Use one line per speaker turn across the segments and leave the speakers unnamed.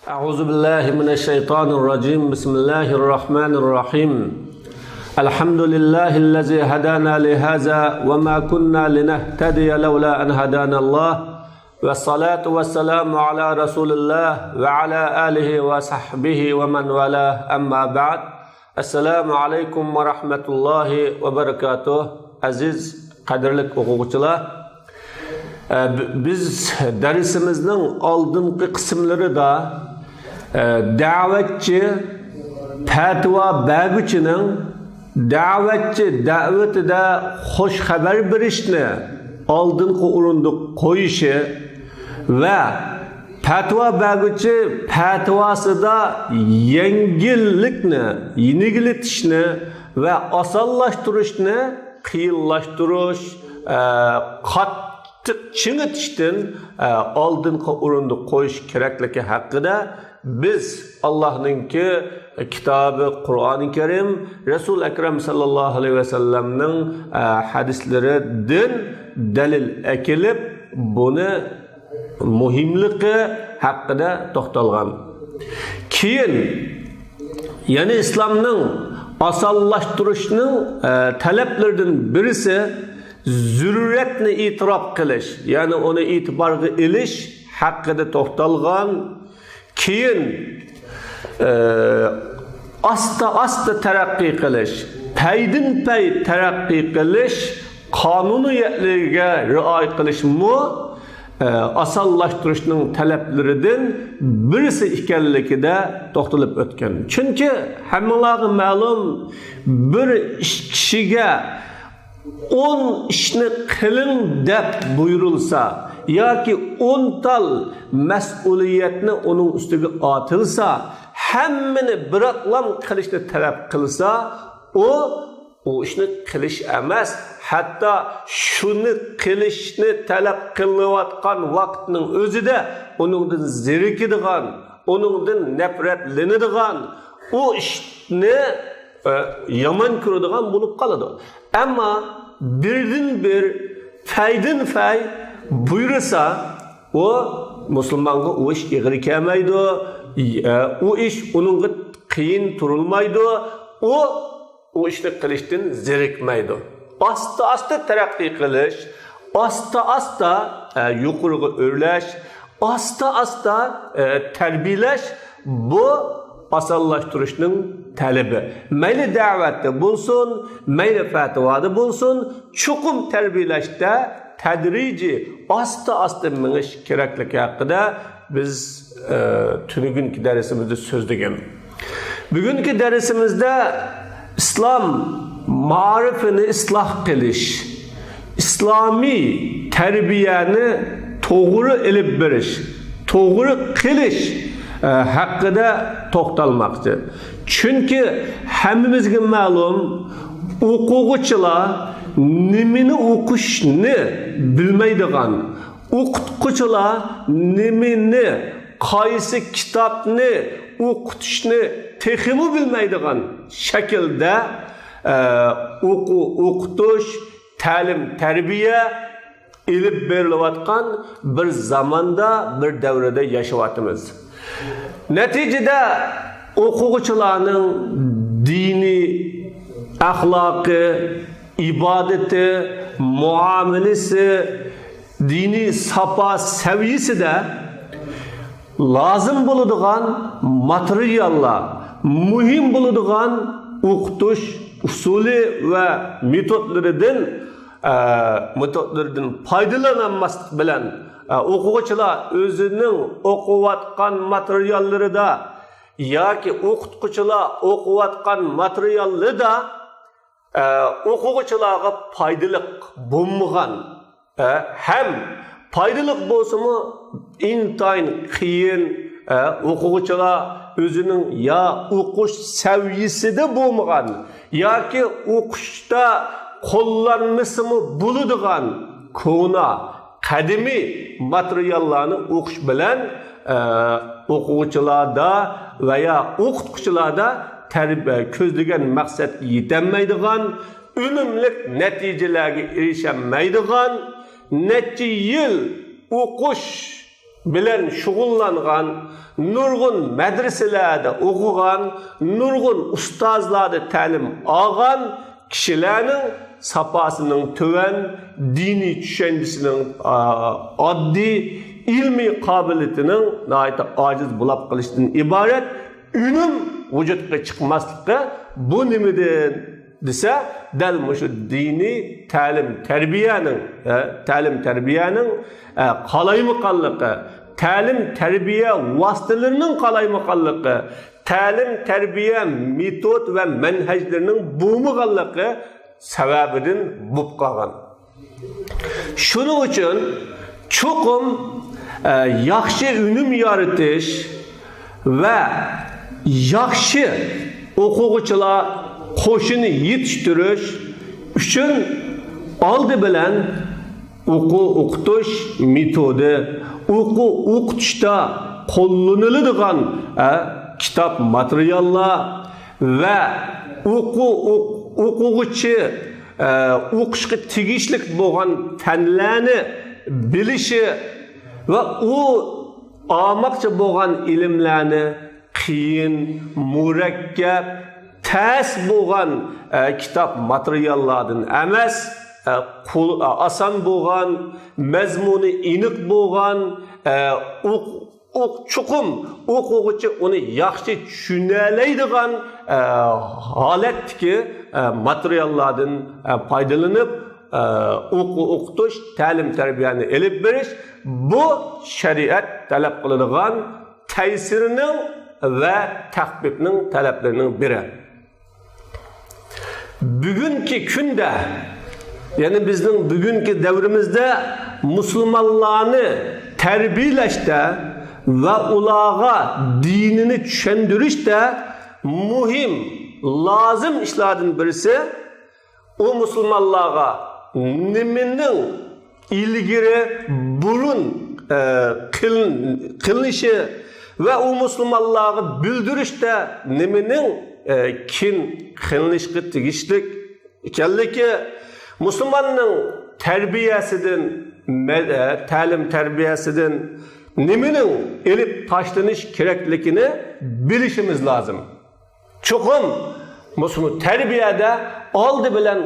أعوذ بالله من الشيطان الرجيم بسم الله الرحمن الرحيم الحمد لله الذي هدانا لهذا وما كنا لنهتدي لولا أن هدانا الله والصلاة والسلام على رسول الله وعلى آله وصحبه ومن والاه أما بعد السلام عليكم ورحمة الله وبركاته Aziz قدرلك o'quvchilar, biz dersimizin oldingi kısımlarida da'vatchi fatvo berguchining da'vatida xo'sh xabar berishni oldingi o'rinda qo'yishi va fatvo berguchi fatvosida yengillatishni va osonlashtirishni qiyinlashtirish, qattiq chingitishdan oldingi o'rinda qo'yish kerakligi haqida biz Allohning kitobi Qur'oni Karim, Rasul Akram sallallohu alayhi vasallamning hadislaridan dalil kelib, buni muhimligi haqida to'xtalgan. Keyin ya'ni islomning osonlashtirishning talablaridan birisi zurriyatni e'tirof qilish, ya'ni uni e'tiborga olish haqida to'xtalgan. Keyin asta taraqqiy qilish, paydin-pay taraqqiy qilish, qonuniyatlarga rioya qilishmi osonlashtirishning talablaridan birisi ekanligida to'xtalib o'tgan. Chunki hammalarga ma'lum, bir kishiga 10 ishni qiling deb buyurilsa yoki 10 tal mas'uliyatni uning ustiga otilsa, hammani biroqlam qilishni talab qilsa, o ishni qilish emas, hatto shuni qilishni talab qilayotgan vaqtning o'zida uningdan zerikadigan, uningdan nafratlanadigan, o ishni yomon ko'radigan bo'lib qoladi. Ammo birdan-bir faydin-fay buyursa, o musulmonga o ish ig'ri kelmaydi, o ish uningga qiyin turilmaydi, o ishni qilishdan zerikmaydi. Asta taraqqiy qilish, asta yuqoriga o'rlash, asta tarbiyalash, bu osonlashtirishning talabi. Mayli da'vatda bo'lsin, mayli fatvoda bo'lsin, chuqur tarbiyalashda tadrijiy asta minish kerakligi haqida biz tunugungi darsimizda so'zlagan. Bugungi darsimizda islom ma'rifini isloh qilish, islomiy tarbiyani to'g'ri ilib berish, to'g'ri qilish haqida to'xtalmoqchi. Chunki hammamizga ma'lum, o'quvchilar nimani o'qishni bilmaydigan, o'qituvchilar nimani, qaysi kitobni o'qitishni texmi bilmaydigan shaklda o'qitish, ta'lim, tarbiya ilib berilayotgan bir zamonda, bir davrada yashayapmiz. Natijada o'quvchilarning diniy axloqi, ibodati, muomalasi, diniy safa saviyasida lozim bo'ladigan materiallar, muhim bo'ladigan o'qitish usuli va metodlaridan foydalanmaslik bilan o'quvchilar o'zining o'qiyotgan materiallarida yoki o'qituvchilar o'qiyotgan materiallarda o'quvchilarga foydali bo'lmagan, ham foydali bo'lsa-mu intayin qiyin, o'quvchilar o'zining ya o'qish saviyasida bo'lmagan yoki o'qishda qo'llanmasimi bo'ladigan ko'na qadimiy materiallarni o'qish bilan o'quvchilarda va ya o'qituvchilarda ko'zlagan maqsadga yetolmaydigan, unumli natijalarga erisholmaydigan, necha yil o'qish bilen şugullangan, nurgun medreselerde okugan, nurgun ustazlarda ta'lim algan kişilerin sapasının töven, dini düşüncesinin addi, ilmi kabiliyetinin nahayet aciz bulap kılıştığın ibaret, ünüm vücutga çıkmaslıkı bu nimeden dese del şu dini ta'lim terbiyenin qalaymiqanlıqı, ta'lim terbiye vasıtalarının qalaymiqanlıqı, ta'lim terbiye metod ve menheclerinin buğmuqanlıqı sebebinin bup qalğan. Şunun için çokum yaxşı ünüm yaratış ve yaxşı okuğuçular qo'shini yetiştirish uchun oldi bilan o'qitish metodi, o'qitishda qo'llaniladigan kitob materiallar va o'quvchi o'qishga tegishli bo'lgan fanlarni bilishi va u olmoqchi bo'lgan ilmlarni qiyin, murakkab, ters bo'lgan kitob materiallardan emas, asan bo'lgan, mazmuni aniq bo'lgan, chuqum o'quvchi uni yaxshi tushunalaydigan holatdagi materiallardan foydalanib o'qitish, ta'lim tarbiyani elib berish bu shariat talab qiladigan ta'sirning ve tahbibning talablarining biri. Bugünkü kunda, yani bizning bugünkü davrimizda musulmonlarni tarbiyalashda ve ularga dinini tushuntirishda muhim, lazım ishlardan birisi o musulmonlarga nimaning ilgari burun qilinishi ve o musulmonlarga bildirishda nimaning qilishga tegishlik ekanligi, musulmonning tarbiyasidan, ta'lim tarbiyasidan nimaning elib tashlanish kerakligini bilishimiz lazım. Çoğum musulmon tarbiyada oldi bilan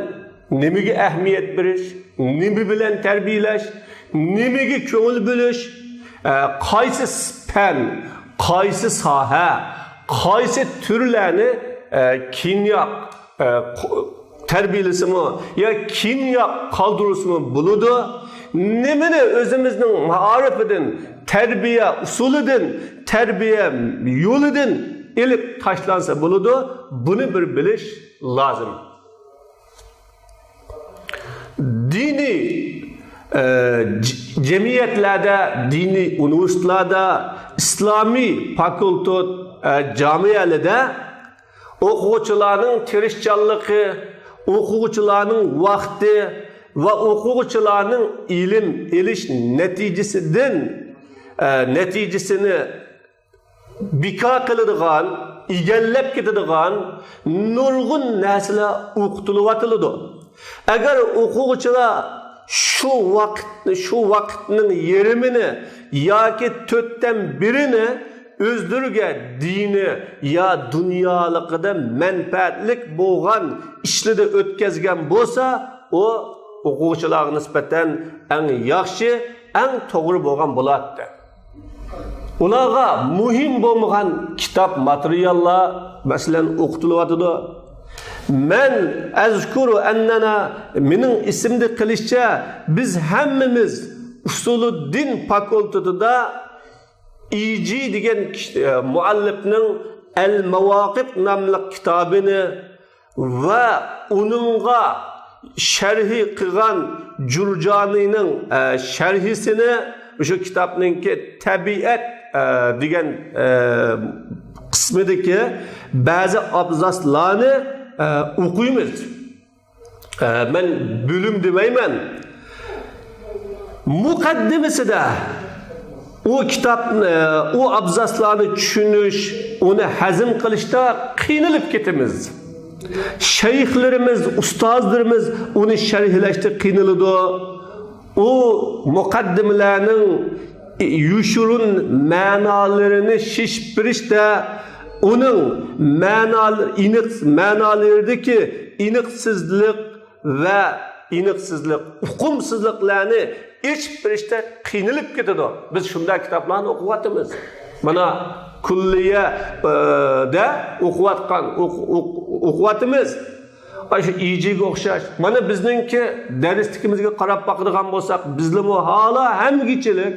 nimaga ahamiyat berish, nima bilan tarbiyalash, nimaga ko'ngil bo'lish, qaysi fan, qaysi soha, qaysi turlarni keyinroq tarbiyalasimi yo keyinroq qoldirisimi bo'ladi, nimani o'zimizning ma'rifidan, tarbiya usulidan, tarbiya yo'lidan elib tashlansa bo'ladi, buni bir bilish lozim. Dini cemiyetlerde, dini üniversitelerde, İslami fakultet camiyelerinde o'quvchilarning tirishchanligi, o'quvchilarning vaqti va o'quvchilarning ilm elish natijasini bekor qiladigan, egallab ketadigan nurg'un narsalar o'qitilyotidi. Agar o'quvchilar şu vaqtning yerimini yoki 4'ten birini o'zlariga dini ya dunyoligida manfaatlik bo'lgan ishlarda o'tkazgan bo'lsa, o o'quvchilarga nisbatan eng yaxshi, eng to'g'ri bo'lgan bo'ladi. Ularga muhim bo'lmagan kitob materiallar masalan o'qitilyotidi. Men azkuru annana mening ismni qilishcha biz hammamiz Usuluddin fakultetida İci degan muallifning Al-Mawaqif nomli kitobini va uningga sharhi qilgan Jurjonining sharhisini, o'sha kitobningki tabiat degan qismidagi ba'zi abzaslarni o'qiymiz. Men bo'lim demayman. Muqaddimasida o kitobni, o abzaslarni tushunish, uni hazm qilishda qiynalib ketamiz. Shayxlarimiz, ustozlarimiz uni sharhlashda qiynaladi. O muqaddimalarning yushurun ma'nolarini shishpirishda uning ma'nolaridagi iniqsizlik va uqumsizliklarni ichib birishda qiynalib ketadi. Biz shunday kitoblarni o'qiyapmiz. Mana kulliyada o'qiyapmiz. Shu ijiga o'xshash. Mana bizningki darsligimizga qarab baqadigan bo'lsak, bizning hala hamgichilik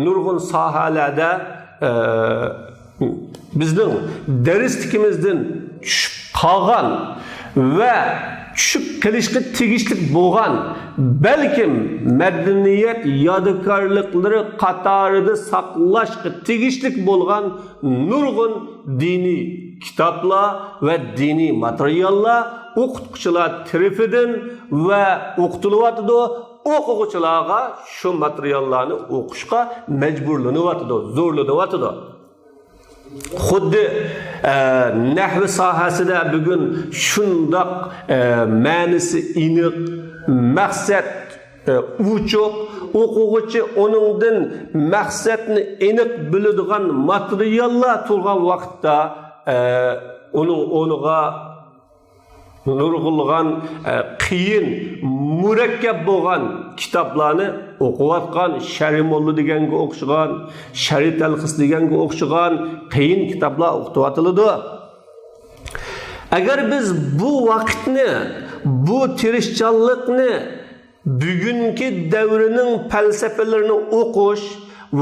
nurg'un sohalarda bizning darsligimizdan tushib qolgan va tushib qilishga tegishli bo'lgan, balkim madaniyat yodikorliklari qatorida saqlashga tegishli bo'lgan nurg'un diniy kitoblar va diniy materiallar o'qituvchilar tarafidan va o'qitilyapti. O'quvchilarga shu materiallarni o'qishga majburlanyapti, zo'rlanyapti. Xuddi nahv sohasida bugun shundoq ma'nisi aniq, maqsad uchuq, o'quvchi oningdan maqsadni aniq biladigan materiallar turgan vaqtda o'niga nurg'ulg'an qiyin, murakkab bo'lgan kitoblarni o'qiyotgan, Sharimolla deganga o'xshagan, Shari talxis deganga o'xshagan qiyin kitoblar o'qitiladi. Agar biz bu vaqtni, bu tirishchanlikni bugungi davrining falsafalarini o'qish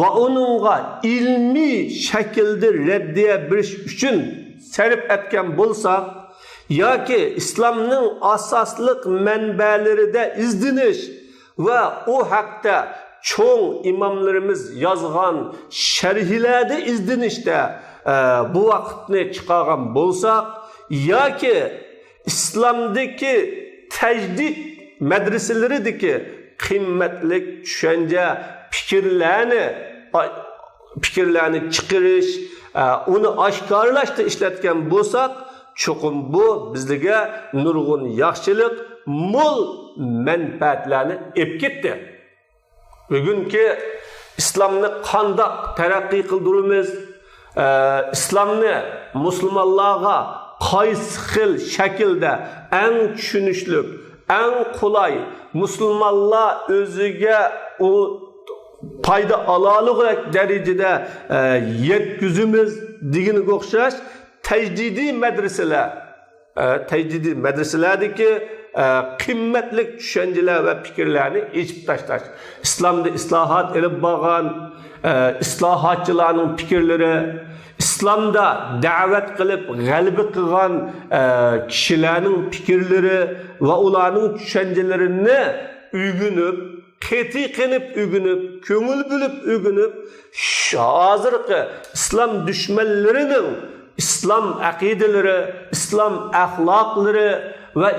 va uningga ilmiy shaklda raddiya berish uchun sarf etgan bo'lsak, yoki islomning asosliq manbalarida izdinish va u haqda cho'ng imomlarimiz yozgan sharhlarda izdinishda bu vaqtni chiqargan bo'lsak, yoki islomdagi tajdid madrasalaridagi qimmatli tushuncha fikrlarni chiqarish, uni oshkorlashda ishlatgan bo'lsak, cho'qim bu bizga nurg'un yaxshilik, mo'l manfaatlarni olib ketdi. Bugungi islomni qandoq taraqqiy qildiramiz? Islomni musulmonlarga qaysi xil shaklda eng tushunishli, eng qulay, musulmonlar o'ziga u foyda oladigan darajada yetkazamiz deganga o'xshash tecdidi medreselerdeki qimmatli düşünceler ve fikirlerini içip taşlaş. İslam'da islahat elip bağan, islahatçıların fikirleri, İslam'da davet kılıp galibi kılgan kişilerin fikirleri ve onların düşüncelerini ügünüp, qetiqinib ügünüp, köngül bülüp ügünüp, hazırki İslam düşmanlarının İslam akideleri, İslam ahlakları ve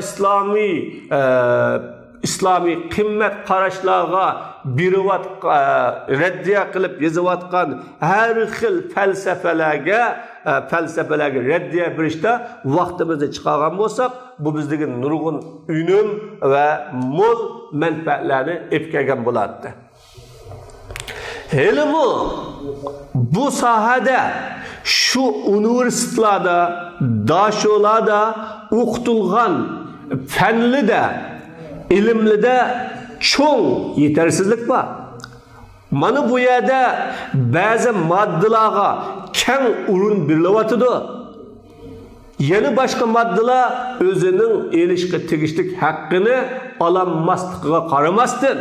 İslami kıymet qarashlarga birivat reddiye kılıp yazıvatkan her xil felsefelerge reddiye birişte vaktimizi çıkargan bolsak, bu bizdeki nurgun ünüm ve mol menfaatlerini epkegen buladı. Hele bu sahada şu üniversitelerde, daşolarda o'qitilgan fenli de, ilimli de çoğun yetersizlik var. Mana bu yerde bazı maddelerga keng urun berilyapti. Yeni başka maddeler özünün erişke tegishlik hakkını alanmaslığa qaramasdan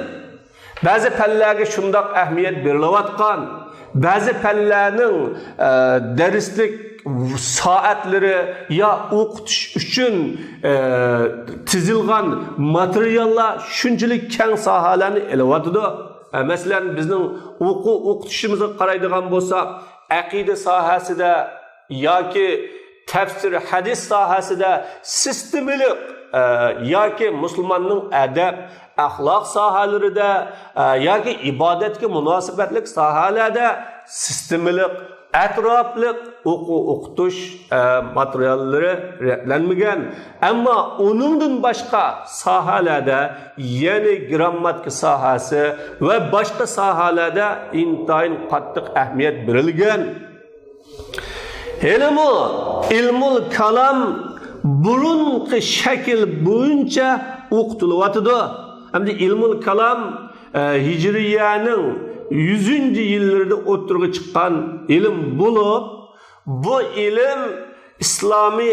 bazı fanlarga shundoq ahamiyat berilayotgan, bazı fanlarning darslik saatleri ya o'qitish uchun tizilgan materiallar shunchalik keng sohalarni elayotdi. Masalan, bizning o'qitishimizga qaraydigan bo'lsak, aqida sohasida yoki tafsir hadis sohasida sistemlik yoki musulmonning adab, axloq sohalarida yoki ibodatga munosabatli sohalarda sistemlik atrofliq o'qitish materiallari rivojlanmagan. Ammo uningdan boshqa sohalarda, ya'ni grammatika sohasi va boshqa sohalarda intayin qattiq ahamiyat berilgan. Ilmu ilmul kalam burunqi shakl bo'yicha o'qitilyapti. Hamda ilmul kalam hijriyaning 100-yillarda o'tirg'i chiqqan ilm bo'lib, bu ilm islomiy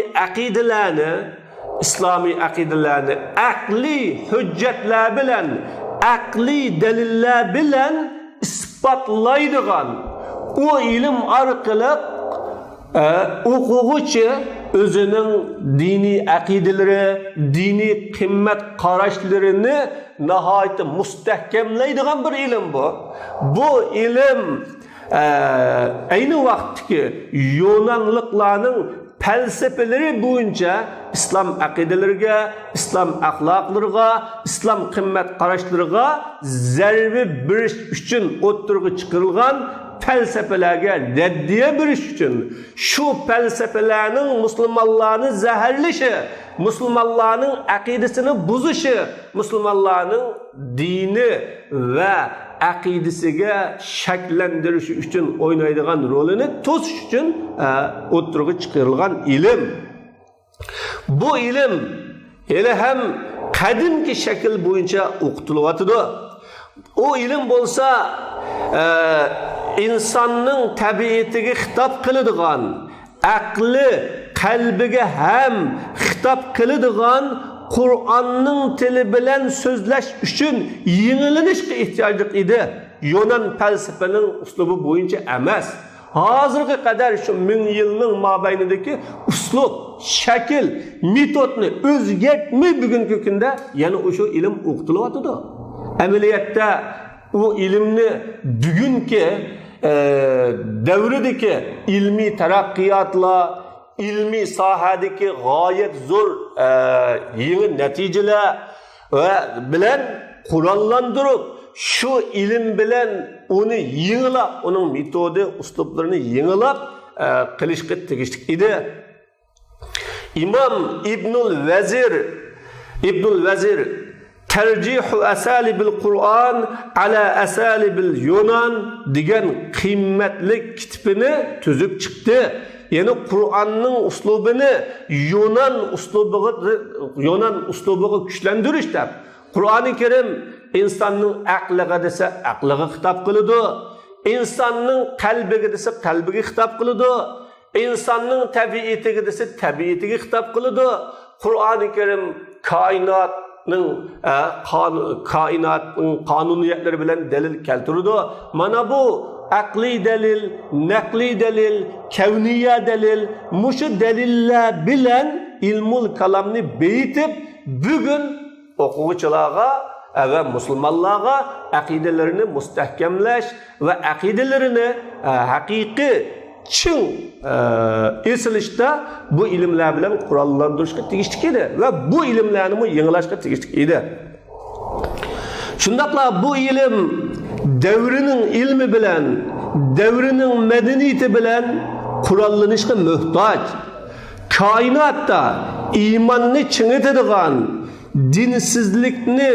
aqidalarni aqliy hujjatlar bilan, aqliy dalillar bilan isbotlaydigan, o ilm orqali o'quvchi o'zining diniy aqidalari, diniy qimmat qarashlarini nihoyat mustahkamlaydigan bir ilm bu. Bu ilm ayni vaqtdagi Yunonliklarning falsafalari bo'yicha islom aqidalariga, islom axloqlariga, islom qimmat qarashlariga zarba berish uchun o'ttirg'i chiqarilgan felsefelerge reddiye beriş için şu felsefelerinin Müslümanlarını zehirlişi, Müslümanların akidesini buzuşu, Müslümanların dini ve akidesiga şekillendirişi için oynaydıgan rolünü tozuş için o'ttirg'i chiqarilgan ilim. Bu ilim hele hem kadimki şekil boyunca o'qitilyapti. O ilim bo'lsa insonning tabiatiga xitob qiladigan, aqli qalbiga ham xitob qiladigan Qur'onning tili bilan so'zlash uchun yengillanishga ehtiyojli edi. Yunon falsafaning uslubi bo'yicha emas. Hozirga qadar shu 1000 yilning mobaynidagi uslub, shakl, metodni o'zgartmay bugungi kunda yana o'sha ilm o'qitilyapti. Amaliyotda o ilimni bugungi davridagi ilmiy taraqqiyotlar, ilmiy sohadagi g'oyat zo'r yangi natijalar bilan qurollantirib, shu ilm bilan uni yengilab, uning metodi, uslublarini yengilab qilishga tegishli edi. Imom Ibnul Vazir Tercihu asalibil Kur'an ala asalibil Yunan degan qiymatli kitobini tuzib chiqdi. Yani Kur'an'ның uslubini Yunan uslubiga kuchlantirish deb. Qur'oni Karim insonning aqliga desa aqliga xitob qiladi, insonning qalbiga desa qalbiga xitob qiladi, insonning tabiatiga desa tabiatiga xitob qiladi. Qur'oni Karim kainatning qonuniyatlari bilan dalil keltirdi. Mana bu aqli dalil, naqli dalil, kavniya dalil, mushu dalillar bilan ilmul kalamni beyitib bugun o'quvchilarga ve musulmonlarga aqidalarini mustahkamlash ve aqidalarini haqiqiy chin eslashda bu ilmlar bilan qurollantirishga tegishli edi ve bu ilmlarni yengilashga tegishli edi. Shundaqla bu ilm devrining ilmi bilan, devrining medeniyeti bilan qurollanishga muhtoj. Kainatda imanni chingitadigan, dinsizlikni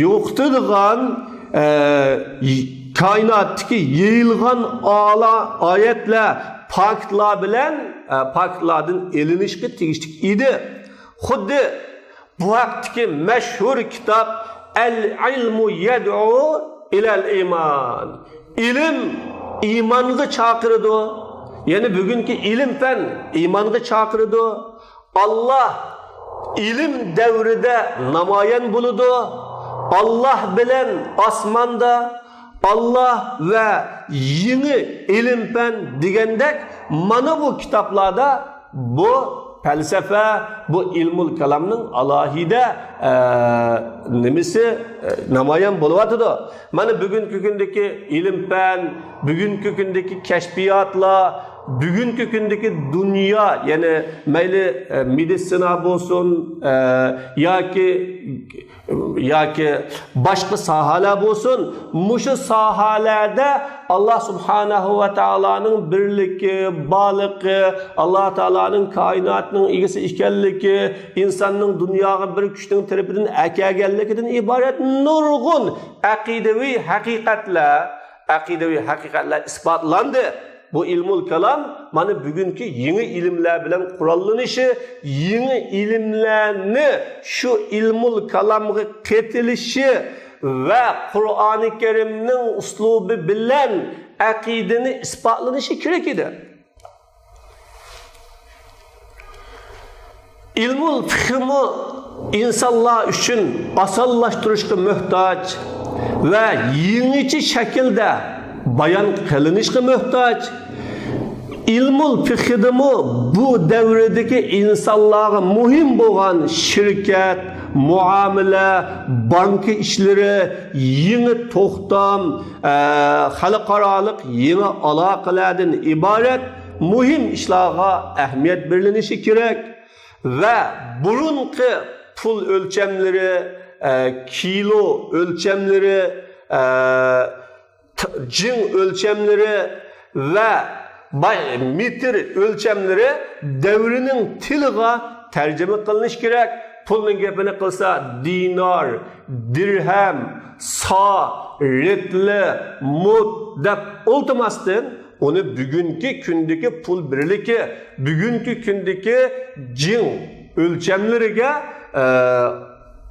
yo'qotadigan, kainatdagi yeyilgan oyatlar, faktlar bilan faktlardan elinishga tegishli edi. Xuddi bu vaqtdagi mashhur kitob El-ilmu yed'u ilal iman. İlim imanga chaqiradi. Yani bugünkü ilim fen imanga chaqiradi. Allah ilim devrida namoyon bo'ladi. Allah bilan osmonda Allah ve yeni ilim fen degandek mana bu kitaplarda bu felsefe, bu ilmul kalamning alohida nimasi namoyon bo'lyapti. Mana bugungi kundagi ilm fan, bugungi kundagi kashfiyotlar, bugünkü kundagi dunyo, ya'ni mayli meditsina bo'lsin yoki boshqa sohalar bo'lsin, mushu sohalarda Alloh subhanahu va taoloning birligi, borligi, Alloh taoloning koinotning egasi ekanligi, insonning dunyoga bir kuchning tarafidan kelganligidan iborat nurg'un aqidaviy haqiqatlar isbotlandi. Bu ilmul kalam mana bugünkü yeni ilimler bilen kurallanishi, yeni ilimlarni şu ilmul kalamga ketilishi ve Kur'an-ı Kerim'nin uslubi bilen aqidani isbotlanishi kerak edi. İlmul fıkhı insanlar üçün asallashtirishga muhtoj ve yeniçi şekilde bayan kılınışga muhtoj. İlmul fiqhidimi bu devredeki insanlara muhim bo'lgan şirket, muamele, banka işleri, yeni to'xtam, xalqaroliq yeni aloqalardan iborat muhim ishlarga ahamiyat berilinishi kerak ve burunqi pul ölçemleri, kilo ölçemleri, cin ölçemleri ve metre ölçemleri devrinin tiliga tercüme kılınış gerek. Pulun gapini qilsa dinar, dirham, sa, retli, mut deb o'ltimasdan onu bugünkü kundagi pul birligi, bugünkü kundagi cin ölçemleriga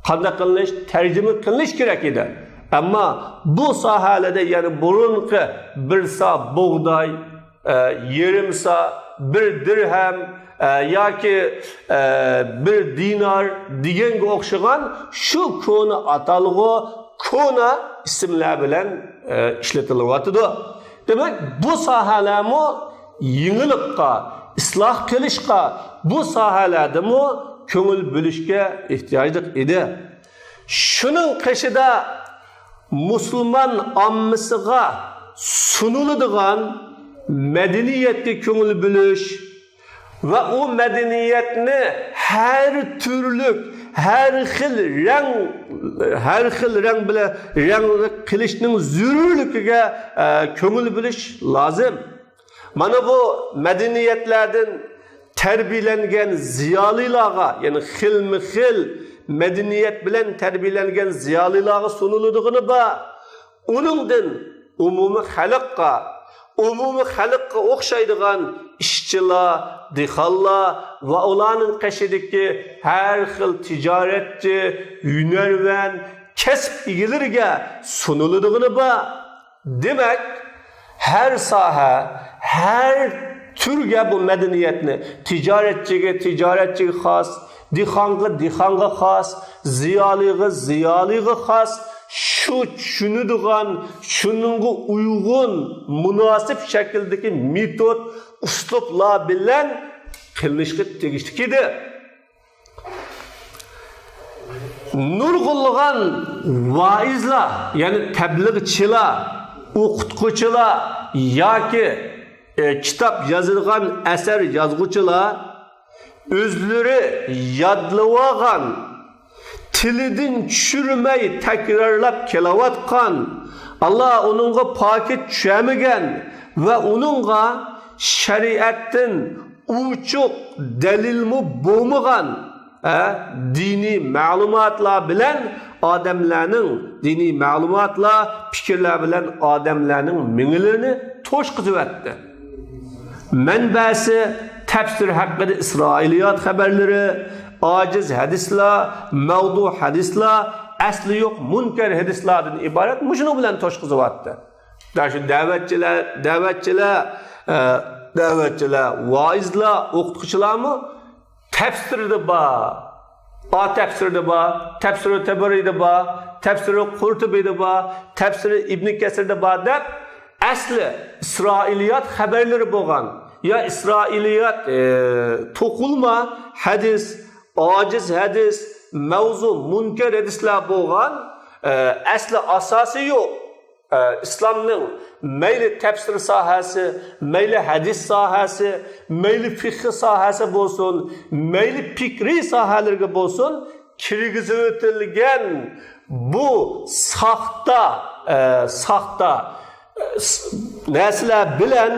qanday qilinish, tercüme qilinish kerak edi. Ama bu sahalada yani burunqi bir sa buğday, yarım sa, bir dirhem yoki bir dinar deganga o'xshagan shu kona atalg'u, kona ismlar bilan ishlatilyapti. Demak, bu sohalarni yenilikqa, isloh qilishga, bu sohalardami ko'ngil bo'lishga ehtiyojli edi. Shuning qishida Müslüman ammasiga sunuladigan medeniyetli ko'ngil bilish ve o medeniyetni her türlük, her xil rang bilan ranglik qilishning zarurligiga ko'ngil bilish lozim. Mana bu medeniyetlerden terbiyelengen ziyolilarga, yani xilmi-xil medeniyet bilen terbiyelengen ziyolilarga sunuladiğini ba, onundan umumi xalqqa o'xshaydigan ishchilar, dehqonlar va ularning qashidagi har xil tijoratchi, hunarvan, kasb egalariga sunuladiğini ba. Demak, her saha, her türge bu medeniyetni tijoratchiga xos, dehqonga xos, ziyoliga xos, şu tushunadigan, shuningga uyg'un, munosib shakldagi metod, uslublar bilan qilinishga tegishli edi. Nurg'ulg'an vaizlar, ya'ni tabliğchilar, o'qituvchilar yoki kitob yozilgan asar yozuvchilar o'zlari yodlab olgan, tilidan tushirmay takrorlab kelayotgan, Allah onunga pokit tushamagan va onunga shariatdan uchuq dalilmi bo'lmagan diniy ma'lumotlar bilan odamlarning diniy ma'lumotlar, fikrlar bilan odamlarning mingilarini to'shqizyapti. Manbasi tafsir haqida Isroiliyot xabarlari, aciz hadislar, mavdu hadislar, asli yo'q munkar hadislardan iborat mushuni bilan to'shqizyapti. Dashu da'vatchilar, vaizlar, o'qituvchilarmi tafsirda bor. Tafsirda bor, tafsiri Tabariyda bor, tafsiri Qurtubiyda bor, tafsiri Ibn Kasirda bor deb asli Isroiliyot xabarlari bo'lgan. Ya İsrailiyat to'qulma hadis, aciz hadis, mavzu munkar hadislar bo'lgan, asli asosi yo'q. İslamning mayli tafsir sohasi, mayli hadis sohasi, mayli fiqh sohasi bo'lsin, mayli fikriy sohalarga bo'lsin, kirgizib o'tilgan bu saxta narsalar bilan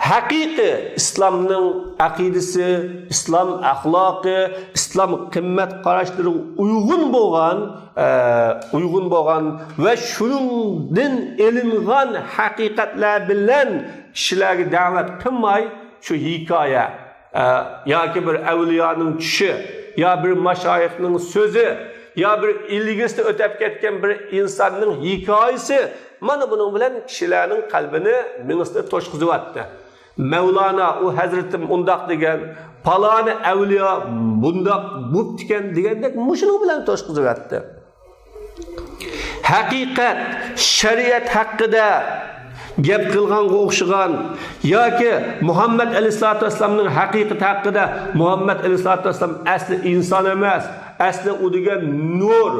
haqiqiy islomning aqidasi, islom axloqi, islom qimmat qarashlariga uyg'un bo'lgan va shuningdan ilingan haqiqatlar bilan kishilarga da'vat qilmay, shu hikoya yoki bir avliyoning tushi, yo bir mashoyixning so'zi, yo bir ilgisida o'tib ketgan bir insonning hikoyasi mana buning bilan kishilarning qalbini mingisida to'shqizyapti. Mevlana o Hazretim undaq degan, paloni avliyo bundaq bo'pti ekan degandek mushuni bilan to'shqizyapti. Haqiqat, shariat haqida gap qilganga o'xshagan yoki Muhammad alayhisolatu vasallamning haqiqati haqida, Muhammad alayhisolatu vasallam asli inson emas, asli u degan nur,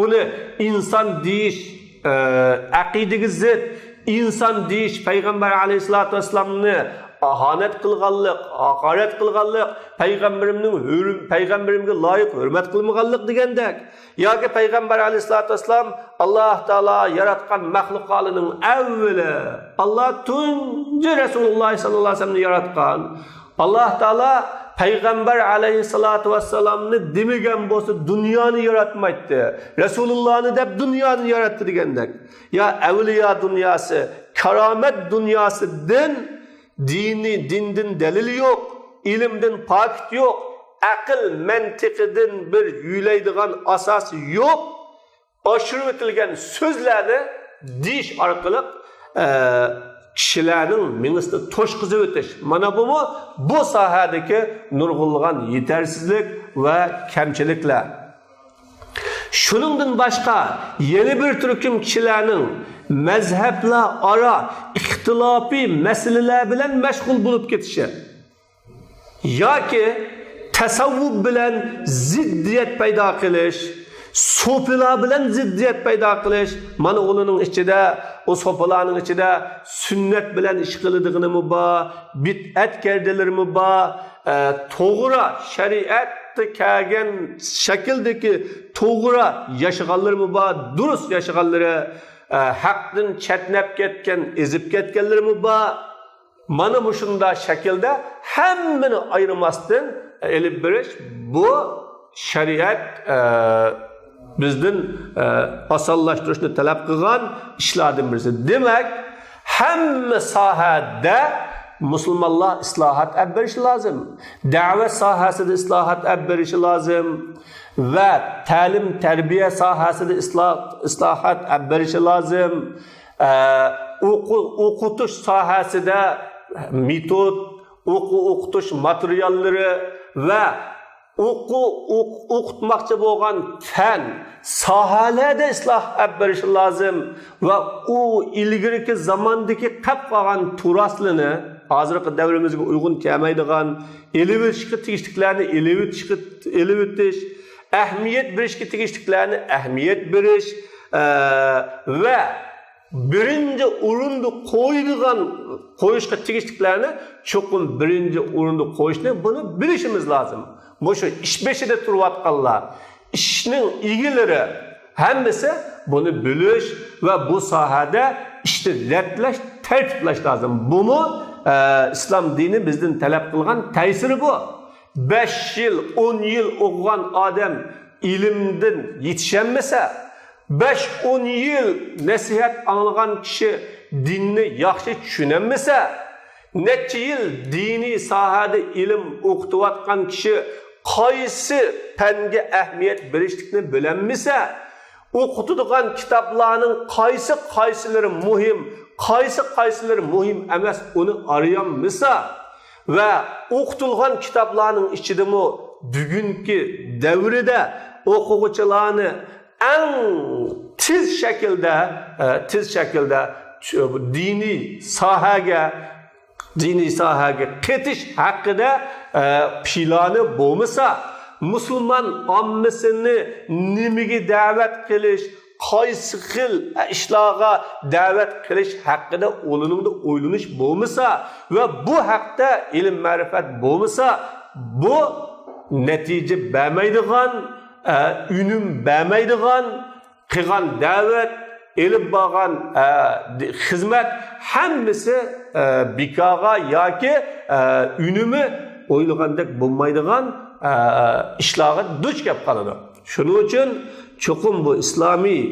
uni inson deyish aqidaga zid, inson deyish payg'ambar alayhisolatu vasallamni ahonat qilganlik, haqorat qilganlik, payg'ambarimga loyiq hurmat qilmaganlik degandek, yoki payg'ambar alayhisolatu vasallam Alloh taolo yaratgan maxluqotlarning avvali, Alloh tunji Rasululloh sallallohu alayhi vasallamni yaratgan. Alloh taolo payg'ambar alayhisolatu vasallamni demagan bo'lsa dunyoni yaratmaydi. Rasulullohni deb dunyoni yaratdi degandek. Ya avliyo dunyosi, karomat dunyosidan dindin dalil yo'q, ilmdan pok yo'q, aql mantiqidan bir yuylaydigan asos yo'q. Oshirib o'tilgan so'zlarni deyish orqali kishilarning mingisida to'shqizib o'tish. Mana bu sohadagi nurg'unlagan yetarsizlik va kamchiliklar. Shuningdan boshqa yana bir turkum kishilarning mazhablar aro ixtilofiy masalalar bilan mashg'ul bo'lib ketishi yoki tasavvuf bilan ziddiyat paydo qilish, so'pilar bilan ziddiyat paydo qilish. Mana uning ichida, o so'pilarning ichida sunnat bilan ish qilinadiganimi bor, bid'at kardalarimi bor, to'g'ri shariatda kelgan shakldagi to'g'ri yashaganlarimi bor, durust yashaganlari, haqdan chatnab ketgan, ezib ketganlarimi bor. Mana bu shunday shaklda hammani ayirmasdan elib berish bu shariat bizden asallashtirishni talab qilgan ishlardan birisi. Demak, hamma sohada musulmonlar islohot olib berishi lozim. Da'vat sohasida islohot olib berishi lozim va ta'lim tarbiya sohasida islohot olib berishi lozim. O'qitish sohasida metod, o'qitish materiallari va o'qitmoqchi bo'lgan fan sohalarda isloh olib berish lozim va u ilgirki zamondagi qolib qolgan turaslarni hozirgi davrimizga uyg'un kelmaydigan elib o'tishga tegishliklarni elib o'tish, ahamiyat berishga tegishliklarni ahamiyat berish va birinci o'rinda qo'yishga tegishliklarni cho'qim birinci o'rinda qo'yishni buni bilishimiz lozim. Bu shu ish beshida turayotganlar, ishning egalari hammasi buni bilish va bu sohada ishni ratlash, tartiblash lozim. Buni islom dini bizdan talab qilgan ta'siri bu. 5 yil, 10 yil o'qigan odam ilmdan yetishmasa, 5-10 yil nasihat anglagan kishi dinni yaxshi tushunmasa, necha yil diniy sohada ilm o'qitayotgan kishi qaysi fanga ahamiyat berishlikni bilinmasa, o'qitadigan kitoblarning qaysilari muhim, qaysilari muhim emas, uni arayolmasa va o'qitilgan kitoblarning ichidami bugungi davrida o'quvchilarni en tiz şekilde dini sahaga ketiş hakkında planı bo'lmasa, Müslüman ammasini nimaga da'vat qilish, qaysi xil ishlarga da'vat qilish haqida o'ylanish bo'lmasa va bu haqda ilm ma'rifat bo'lmasa, bu natija bermaydigan, unum bermaydigan, qilgan da'vat, elib borgan xizmat hammasi bekorga yoki unumi o'ylagandek bo'lmaydigan ishlarga duch kelib qoladi. Shuning uchun cho'qim bu islomiy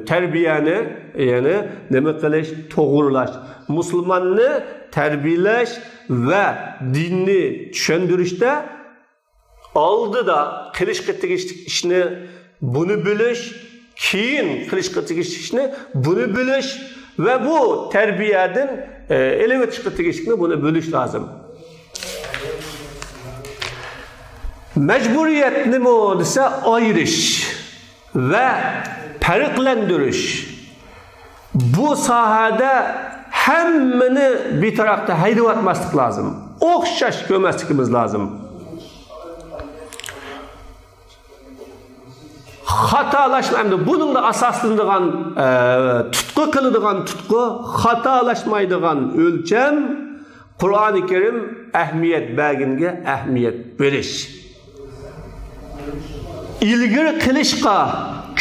tarbiyani, ya'ni nima qilish, to'g'rilash, musulmonni tarbiyalash va dinni tushuntirishda oldida qilishga tegishli ishni buni bilish, keyin qilishga tegishli ishni buni bilish va bu tarbiyadan ilm o'tishga tegishli buni bilish lozim. Mecburiyet nima desa ayirish ve farqlantirish. Bu sahada hammani bir tarafta haydab atmaslik lazım. O'xshash ko'rmasligimiz lazım. Xatolashmaydi. Buning da asoslanadigan tutqu qiladigan tutqu, xatolashmaydigan o'lcham Qur'oni Karim ahamiyat berganga ahamiyat berish. İlgiri qilishga,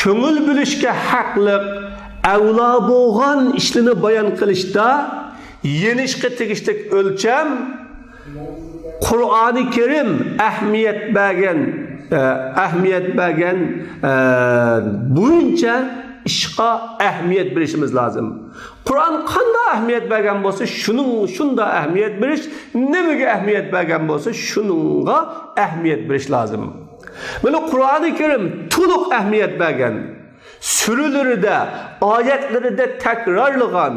ko'ngil bilishga haqliq, avlo bo'lgan ishlarni bayon qilishda yenishga tegishli o'lcham Qur'oni Karim ahamiyat bergan bo'yicha ishqa ahamiyat berishimiz lozim. Qur'on qanday ahamiyat bergan bo'lsa, shunda ahamiyat berish, nimaga ahamiyat bergan bo'lsa, shunga ahamiyat berish lozim. Mana Qur'oni Karim to'liq ahamiyat bergan, suralarida, oyatlarida takrorlagan,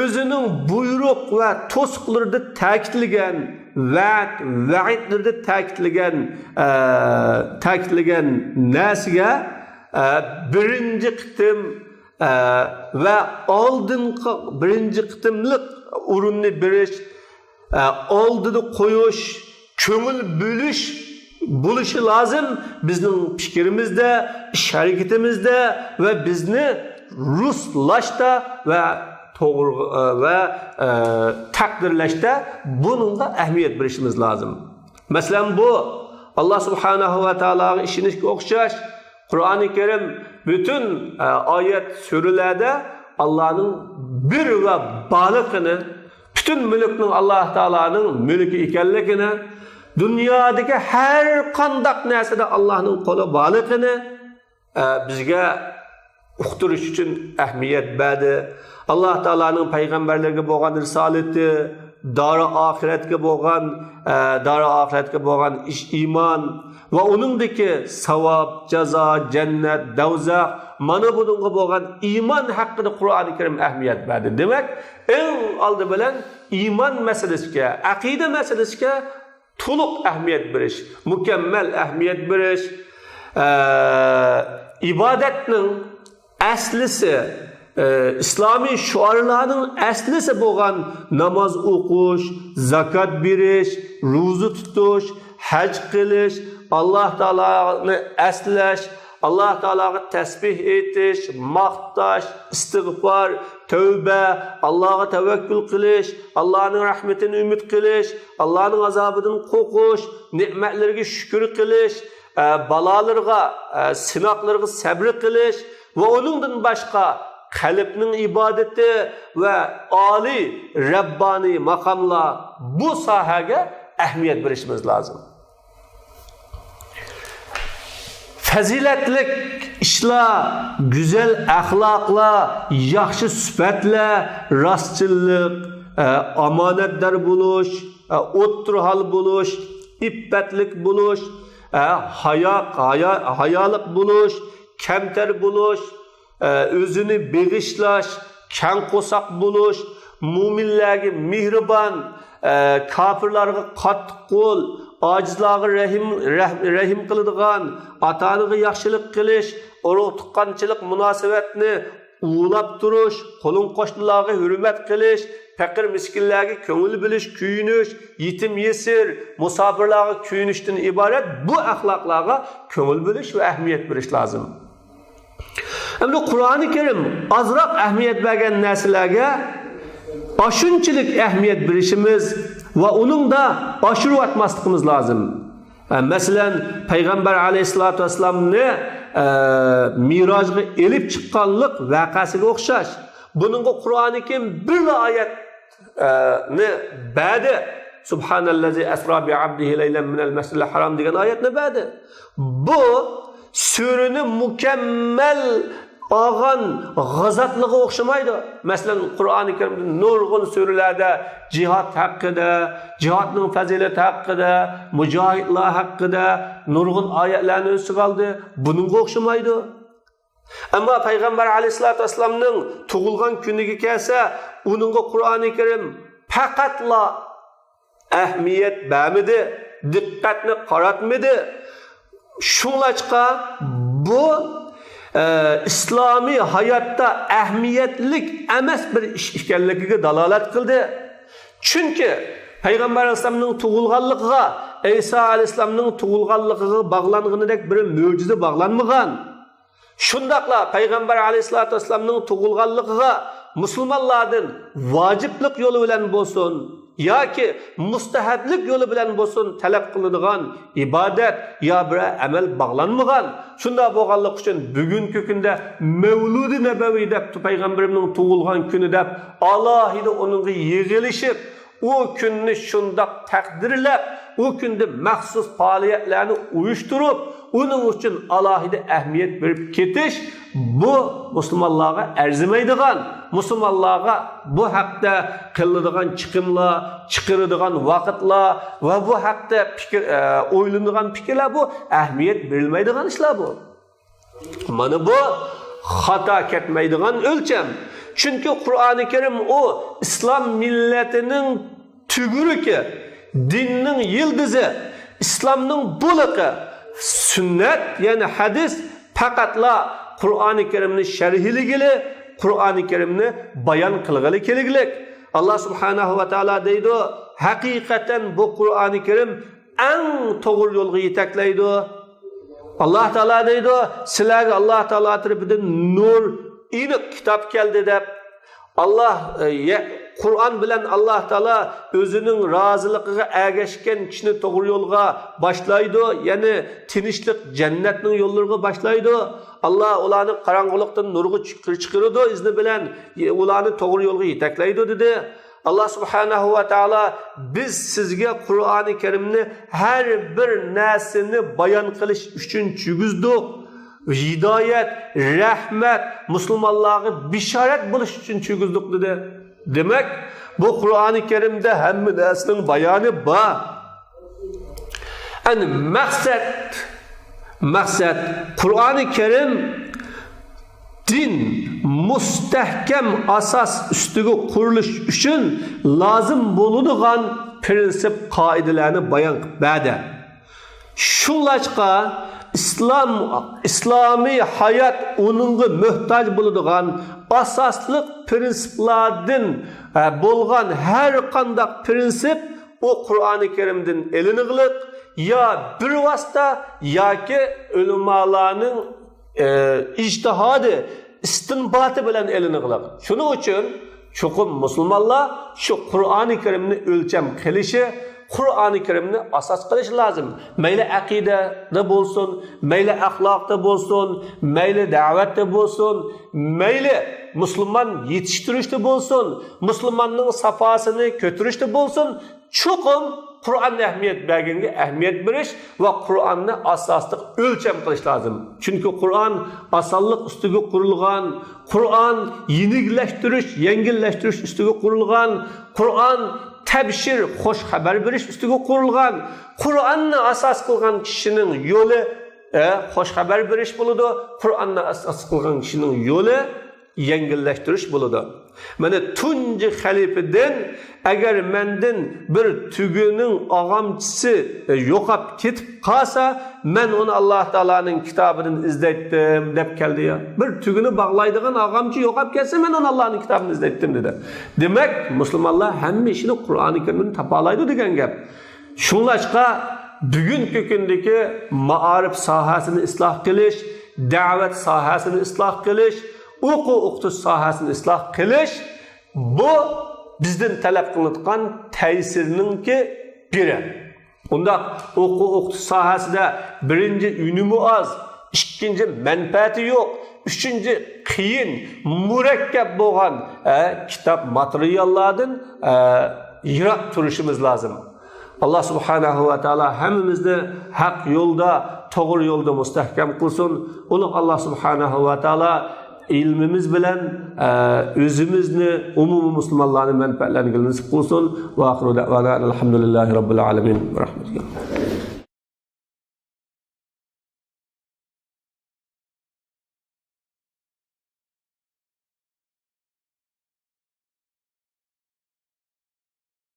o'zining buyruq va to'siqlarida ta'kidlagan, va'idlarda ta'kidlagan narsaga birinchi qitim va oldingi birinchi qitimlik o'rinni berish, oldida qo'yish, ko'ngil bo'lish bo'lishi lozim bizning fikrimizda, ish harakatimizda va bizni ruslashda va to'g'ri va taqdirlashda bunga ahamiyat berishimiz lozim. Masalan, bu Alloh subhanahu va taologa ishonishga o'xshash Qur'oni Karim bütün oyat suralarda Allohning bir va baliqini, bütün mulkning Alloh taolaning mulki ekanligini, dunyodagi har qanday narsada Allohning qo'li borligini bizga uqtirish uchun ahamiyat berdi. Alloh taolaning payg'ambarlarga bo'lgan risolati, dori oxiratga bo'lgan iymon va uningdagi savob, jazo, jannat, do'zax, mana bunga bo'lgan iymon haqida Qur'oni Karim ahamiyat berdi. Demak, eng oldi bilan iymon masalasiga, aqida masalasiga to'liq ahamiyat berish, mukammal ahamiyat berish, ibodatning aslisi, İslami şuarlarning aslisi bo'lgan namoz o'qish, zakot berish, ro'za tutish, haj qilish, Alloh taoloni aslash, Alloh taologa tasbih etish, maqtash, istig'for, tavba, Allohga tavakkul qilish, Allohning rahmatini umid qilish, Allohning azobidan qo'rqish, ne'matlarga shukr qilish, balolarga, sinoqlarga sabr qilish va uningdan boshqa qalbning ibodati va oliy rabboniy maqomlar, bu sohaga ahamiyat berishimiz lozim. Fazilatli ishlar, go'zal axloqlar, yaxshi sifatlar, rostchilik, omonatdor bo'lish, o'ttirhol bo'lish, iffatlik bo'lish, hayolik bo'lish, kamtar bo'lish, o'zini beg'ishlash, kang qo'saq bo'lish, mu'minlarga mehribon, kofirlarga qattiq qo'l, ojizlarga rahim qiladigan, ota-onaga yaxshilik qilish, urug' tuqqanchilik munosabatni ulab turish, qo'lin qo'shnilarga hurmat qilish, faqir miskinlarga ko'ngil bilish, kuyinish, yetim yesir, musofirlarga kuyinishdan iborat bu axloqlarga ko'ngil bilish va ahamiyat berish lozim. Endi Qur'oni Kerim azroq ahamiyat bergan narsalarga aşunchilik ahamiyat berishimiz va uningda oshirib atmasligimiz lozim. Masalan, Payg'ambar alayhisolatu vasallamni Mirojga elib chiqqanlik voqeasiga o'xshash. Buningga Qur'oni Kerim bir oyatni berdi. Subhanallazi asra bi abdihi laylan minal masjidil haram degan oyatni berdi. Bu suraning mukammal olgan g'azotliga o'xshamaydi. Masalan, Qur'oni Kerimda nurg'un suralarda jihad haqida, jihadning fazilati haqida, mujohidlar haqida nurg'un oyatlarni o'z ichiga oldi. Buningga o'xshamaydi. Ammo Payg'ambar alayhisolatu vasallamning tug'ilgan kuniga kelsa, uningga Qur'oni Kerim faqatla ahamiyat bermadi, diqqatni qaratmadi. Shunlashqa bu İslami hayatta ahamiyatlik emas bir ish ekanligiga dalolat qildi. Chunki Payg'ambar alayhisolamning tug'ilganligiga, Isa alayhisolamning tug'ilganligiga bog'langanidek bir mo'jiza bog'lanmagan. Shundaqla Payg'ambar alayhisolatu vasallamning tug'ilganligiga musulmonlardan vojiblik yo'li bilan bo'lsin yoki mustahablik yo'li bilan bo'lsin talab qilinadigan ibodat yo bir amal bog'lanmagan. Shunda bo'lganlik uchun bugungi kunda Mavludi Nabaviy deb Payg'ambarimning tug'ilgan kuni deb alohida uningga yig'ilishib, o kunni shundoq taqdirlab, o kunda maxsus faoliyatlarni uyushtirib, uning uchun alohida ahamiyat berib ketish bu musulmonlarga arzimaydigan, musulmonlarga bu haqda qiladigan chiqimlar, chiqiradigan vaqtlar va bu haqda fikr o'ylanadigan fikrlar bu ahamiyat berilmaydigan ishlar bu. Mana bu xato ketmaydigan o'lcham. Chunki Qur'oni Kerim o islom millatining tuguriki, dinning yildizi, islomning buliqi, sünnet yani hadis faqatla Qur'oni Kerimni sharhligili, Qur'oni Kerimni bayon qilg'ili keraklik. Allah subhanahu va taolo deydi, haqiqatan bu Qur'oni Kerim eng to'g'ri yo'lga yetaklaydi. Allah taolo deydi, sizlarga Allah taolo tarafidan nur iniq kitob keldi deb. Allah Qur'on bilan Allah taolo o'zining roziligiga ergashgan kishini to'g'ri yo'lga boshlaydi, ya'ni tinchlik jannatning yo'llariga boshlaydi. Allah ularni qorong'ulikdan nurga chiqaradi, izni bilan ularni to'g'ri yo'lga yetaklaydi dedi. Allah subhanahu va taolo biz sizga Qur'oni Kerimni har bir narsani bayon qilish uchun chugizdik. Hidayet, rahmet, Müslümanlığa bisharat bo'lish uchun chugizdik dedi. Demek bu Qur'oni Kerimde hamma narsaning bayoni bor. Yani maksat Qur'oni Kerim din mustahkam asas ustiga qurilish uchun lozim bo'ladigan prinsip qoidalarni bayon qilib berdi. Shunlashqa İslami hayat onunğa muhtaç bo'ladigan asaslık prinsiplardan bo'lgan her qandaq prinsip o Qur'oni Kerimdan eliniglik ya bir vasita yoki ulamolarning ijtihodi, istinboti bilan eliniglik. Shuning uchun cho'qim musulmonlar shu Qur'oni Kerimni o'lcham qilishi, Qur'oni Kerimni asas qilish lozim. Mayli aqidada bo'lsin, mayli axloqda bo'lsin, mayli da'vatda bo'lsin, mayli musulmon yetishtirishda bo'lsin, musulmonning safosini ko'tarishda bo'lsin, cho'qim Qur'onga ahamiyat berish va Qur'onni asosli o'lcham qilish lozim. Chunki Qur'on osonlik ustiga qurilgan, Qur'on yengillashtirish ustiga qurilgan, Qur'on tabshir, xo'sh xabar berish ustiga qurilgan. Qur'onni asos qilgan kishining yo'li xo'sh xabar berish bo'ladi. Qur'onni asos qilgan kishining yo'li yengillashtirish bo'ladi. Mana tunji xalifadan agar mendan bir tuguning og'amchisi yo'qab ketib qolsa, men uni Alloh taolaning kitobidan izlaydim deb keldi ya. Bir tuguni bog'laydigan og'amchi yo'qab ketsa, men uni Allohning kitobidan izlaydim dedi. Demak, musulmonlar hamma ishini Qur'oni Kerimdan topalaydi degan gap. Shunlashqa bugungi kundagi ma'arif sohasini isloh qilish, da'vat sohasini isloh qilish, o'quv-o'qitish sohasini isloh qilish bu bizdan talab qilinadigan ta'sirninki biri. Unda o'quv-o'qitish sohasida birinchi unumi oz, ikkinchi manfaati yo'q, üçüncü qiyin, murakkab bo'lgan kitob materiallardan yiroq turishimiz lozim. Allah subhanahu va taolo hammamizni haq yo'lda, to'g'ri yo'lda mustahkam qilsin. Uni Allah subhanahu va taolo ilmimiz bilan o'zimizni, umumiy musulmonlarning manfaatlarini nasib qilsin. Va axiru da'vana alhamdulillahi robbil alamin. Rahmatulloh.